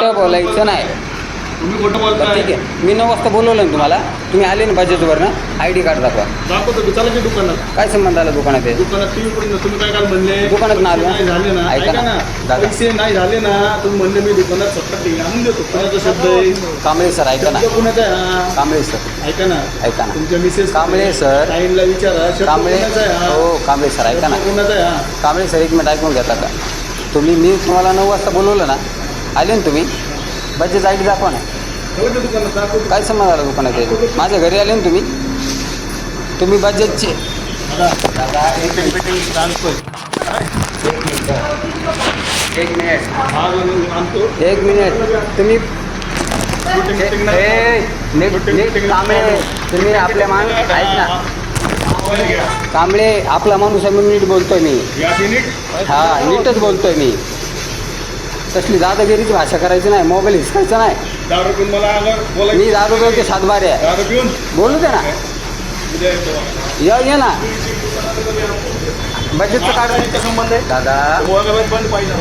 खोटं बोलायचं नाही. तुम्ही खोटं बरं, बोलताय. ठीक आहे. मी 9 वाजता बोलवलं ना तुम्हाला. तुम्ही आले ना बजेटवरनं. ID कार्ड दाखवा. दाखवतो की चला की दुकानात. काय संबंध आला दुकानात? दुकानात टीव्ही पडून तुम्ही काय काल म्हणले दुकानात ना पैसे आलो. नाही झाले ना. ऐका ऐका ना. ना, दादा. पैसे नाही झाले ना तुम्ही म्हणले मी दुकानात स्वतः टीव्ही आणून देतो. कोणाचा शब्द आहे? कांबळे सर ऐका ना. शब्द कोणाचा आहे हा? कांबळे सर ऐका ना, ऐका ना. तुमच्या मिसेस कांबळे सर. ताईंला विचारा शब्द कांबळे कोणाचा आहे हा? हो कांबळे सर ऐका ना. शब्द कोणाचा आहे हा? कांबळे सर 1 मिनिट ऐकून घेता का? मी तुम्हाला 9 वाजता बोलवलं ना. आले ना तुम्ही. बजेट ID दाखवा ना. ठेवा त्या दुकानात दाखवतो. काय संबंध आला दुकानात यायचं? माझ्या घरी आले ना तुम्ही बजेटचे. दादा एक मिनिट. एक मिनिट हा आणतो. एक मिनिट तुम्ही Shooting बिटिंग नाही. नीट Shooting नीट बिटिंग कांबळे नाही. तुम्ही आपल्या मान ऐक ना. मोबाईल घ्या. कांबळे आपला माणूस आहे म्हणून नीट बोलतोय मी. या युनिट. हा नीटच बोलतोय मी. तसली दादागिरीची भाषा करायची नाही. मोबाईल हिसकायचा नाही. दारू पिऊन मला आलं बोलायचं. मी दारू पिऊन ते सातबारे आहे. दारू पिऊन बोलू दे ना. उद्या येतो. ये ना. बजेटचं माझा काढ इथं संबंध आहे. दादा. मोबाईल बंद पाहिजे.